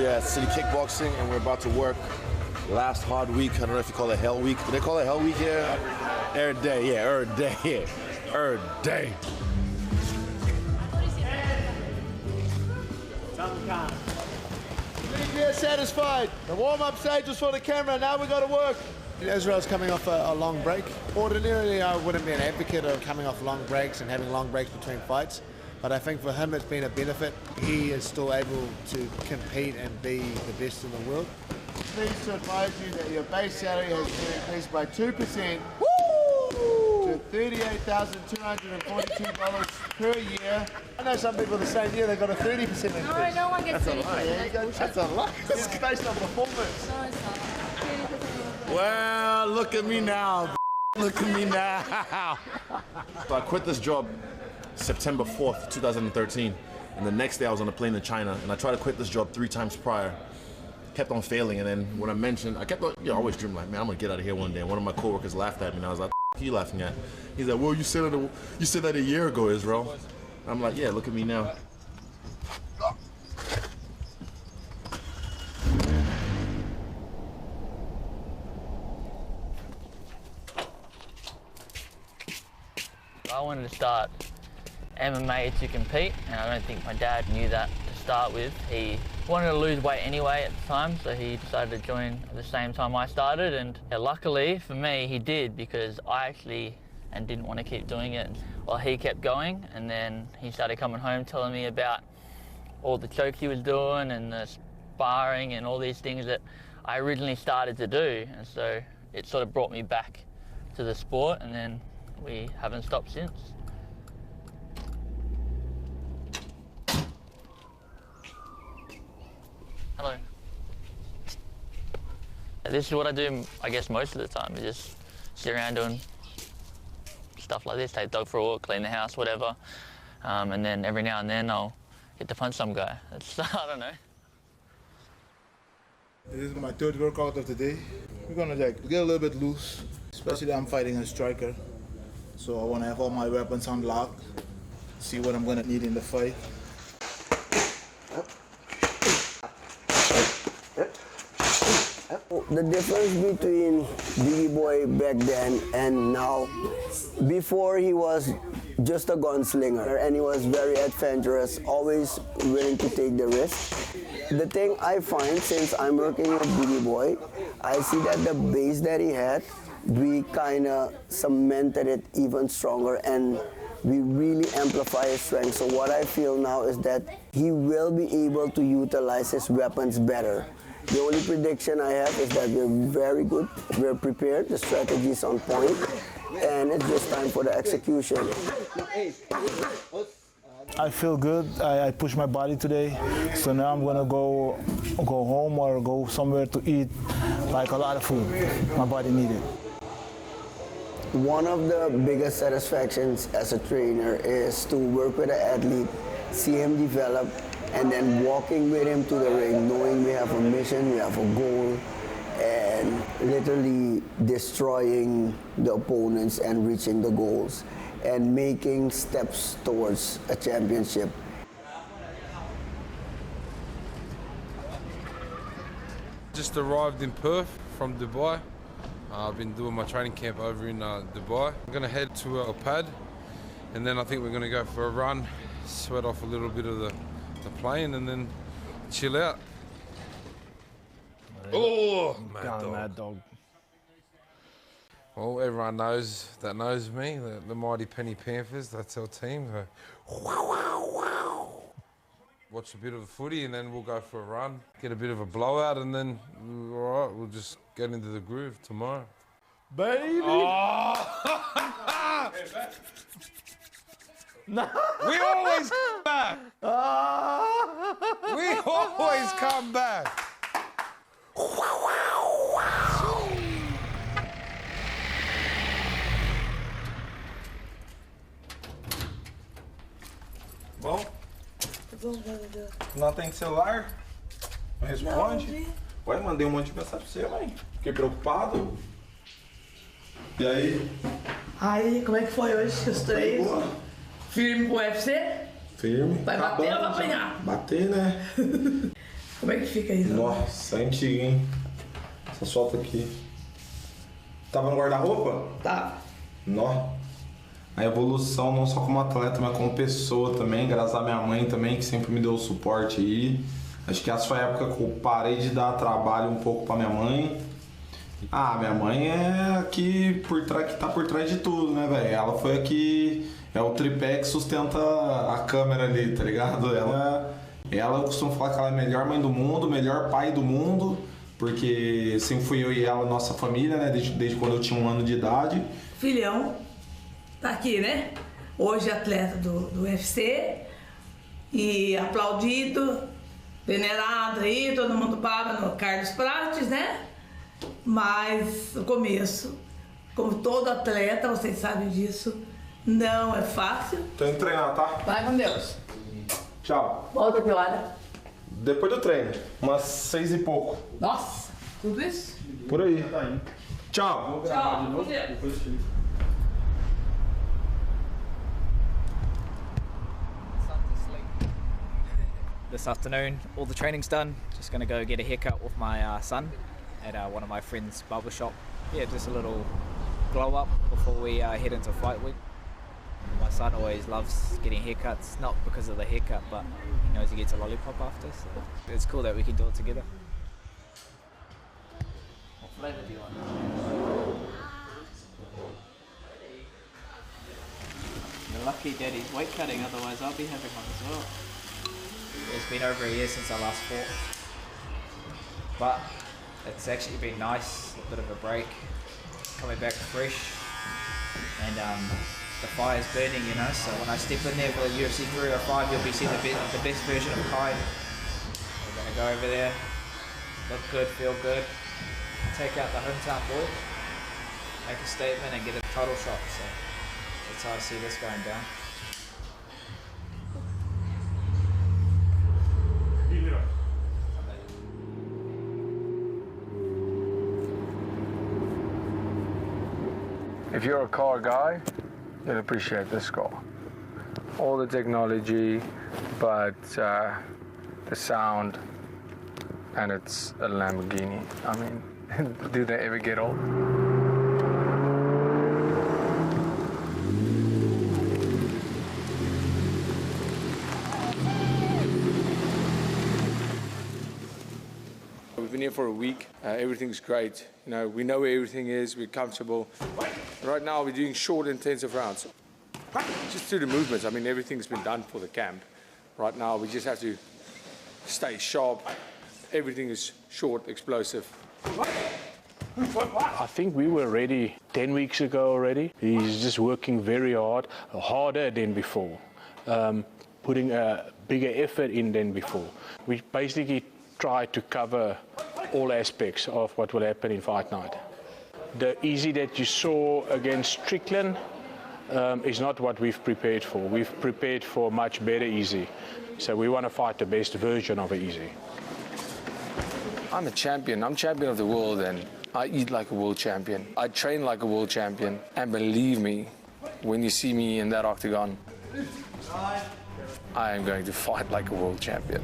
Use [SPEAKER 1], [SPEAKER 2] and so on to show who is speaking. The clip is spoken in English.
[SPEAKER 1] here at City Kickboxing, and we're about to work last hard week. I don't know if you call it Hell Week. Do they call it Hell Week here? Every day, yeah, every day, yeah, every day. We're satisfied. The warm-up stage was for the camera. Now we got to work. Israel's coming off a long break. Ordinarily, I wouldn't be an advocate of coming off long breaks and having long breaks between fights. But I think for him it's been a benefit. He is still able to compete and be the best in the world. Pleased to advise you that your base salary has been increased by 2% to $38,242 per year. I know some people the same year they got a 30% increase.
[SPEAKER 2] No one gets 30%.
[SPEAKER 1] That's a lot. It's based on performance.
[SPEAKER 2] No, it's not. 30%.
[SPEAKER 1] Well, look at me now. Look at me now. So I quit this job September 4th, 2013, and the next day I was on a plane in China, and I tried to quit this job 3 times prior, kept on failing, and then when I mentioned, I kept on, I always dream like, man, I'm gonna get out of here one day, and one of my coworkers laughed at me, and I was like, what are you laughing at? He's like, well, you said that a year ago, Israel. I'm like, yeah, look at me now.
[SPEAKER 3] I wanted to start MMA to compete, and I don't think my dad knew that to start with. He wanted to lose weight anyway at the time, so he decided to join at the same time I started, and luckily for me he did, because I actually didn't want to keep doing it. Well, he kept going, and then he started coming home telling me about all the chokes he was doing and the sparring and all these things that I originally started to do, and so it sort of brought me back to the sport, and then we haven't stopped since. Hello. This is what I do, I guess, most of the time. I just sit around doing stuff like this, take the dog for a walk, clean the house, whatever. And then every now and then I'll get to punch some guy. It's, I don't know.
[SPEAKER 4] This is my 3rd workout of the day. We're gonna get a little bit loose, especially I'm fighting a striker. So I wanna have all my weapons unlocked, see what I'm gonna need in the fight.
[SPEAKER 5] The difference between Biggie Boy back then and now, before he was just a gunslinger and he was very adventurous, always willing to take the risk. The thing I find, since I'm working with Biggie Boy, I see that the base that he had, we kind of cemented it even stronger, and we really amplify his strength. So what I feel now is that he will be able to utilize his weapons better. The only prediction I have is that we're very good, we're prepared, the strategy is on point, and it's just time for the execution.
[SPEAKER 4] I feel good. I pushed my body today, so now I'm gonna go home or go somewhere to eat, like a lot of food. My body needed.
[SPEAKER 5] One of the biggest satisfactions as a trainer is to work with an athlete, see him develop, and then walking with him to the ring, knowing we have a mission, we have a goal, and literally destroying the opponents and reaching the goals, and making steps towards a championship.
[SPEAKER 6] Just arrived in Perth from Dubai. I've been doing my training camp over in Dubai. I'm gonna head to a pad, and then I think we're gonna go for a run, sweat off a little bit of the plane, and then chill out. Oh, mad dog. Well, everyone knows me, the mighty Penny Panthers. That's our team. Watch a bit of the footy, and then we'll go for a run, get a bit of a blowout, and then all right, we'll just get into the groove tomorrow.
[SPEAKER 1] Baby!
[SPEAKER 6] Oh. No. We always come back. We always come back.
[SPEAKER 7] Bom? Não tem celular? Não responde? Ué, mandei um monte de mensagem pra você, mãe. Fiquei preocupado. E aí?
[SPEAKER 8] Aí, como é que foi hoje os três? Firme pro UFC?
[SPEAKER 7] Firme.
[SPEAKER 8] Vai bater ou vai apanhar?
[SPEAKER 7] Bater, né?
[SPEAKER 8] Como é que fica isso?
[SPEAKER 7] Nossa, é antigo, hein? Só solta aqui. Tava no guarda-roupa?
[SPEAKER 8] Tá.
[SPEAKER 7] Nó. A evolução não só como atleta, mas como pessoa também, graças à minha mãe também, que sempre me deu o suporte aí. Acho que essa foi a época que eu parei de dar trabalho um pouco pra minha mãe. Ah, minha mãe é aqui que tá por trás de tudo, né, velho? Ela foi aqui, é o tripé que sustenta a câmera ali, tá ligado? Ela eu costumo falar que ela é a melhor mãe do mundo, melhor pai do mundo, porque sempre fui eu e ela, nossa família, né, desde quando eu tinha 1 ano de idade.
[SPEAKER 8] Filhão, tá aqui, né? Hoje atleta do UFC e aplaudido, venerado aí, todo mundo para no Carlos Prates, né? Mas no começo, como todo atleta, vocês sabem disso, não é fácil.
[SPEAKER 7] Tô indo treinar, tá?
[SPEAKER 8] Vai com Deus.
[SPEAKER 7] Tchau.
[SPEAKER 8] Volta que hora?
[SPEAKER 7] Depois do treino, umas 6 e pouco.
[SPEAKER 8] Nossa, tudo isso?
[SPEAKER 7] Por aí. Tchau.
[SPEAKER 8] Tchau, com Deus.
[SPEAKER 9] This afternoon, all the training's done. Just gonna go get a haircut with my son at one of my friends' barber shop. Yeah, just a little glow up before we head into fight week. My son always loves getting haircuts, not because of the haircut, but he knows he gets a lollipop after, so it's cool that we can do it together. What flavour do you want? You're lucky Daddy's weight cutting, otherwise I'll be having one as well. It's been over a year since I last fought, but it's actually been nice, a bit of a break, coming back fresh, and the fire's burning, you know, so when I step in there for the UFC 305, you'll be seeing the best version of Kai. We're going to go over there, look good, feel good, take out the hometown boy, make a statement and get a title shot, so that's how I see this going down.
[SPEAKER 10] If you're a car guy, you'll appreciate this car. All the technology, but the sound, and it's a Lamborghini. I mean, do they ever get old?
[SPEAKER 11] We've been here for a week. Everything's great. You know, we know where everything is. We're comfortable. Right now, we're doing short, intensive rounds. Just through the movements. I mean, everything's been done for the camp. Right now, we just have to stay sharp. Everything is short, explosive.
[SPEAKER 10] I think we were ready 10 weeks ago already. He's just working very hard, harder than before, putting a bigger effort in than before. We basically try to cover all aspects of what will happen in fight night. The easy that you saw against Strickland is not what we've prepared for. We've prepared for much better easy. So we want to fight the best version of an easy.
[SPEAKER 11] I'm a champion. I'm champion of the world, and I eat like a world champion. I train like a world champion. And believe me, when you see me in that octagon, I am going to fight like a world champion.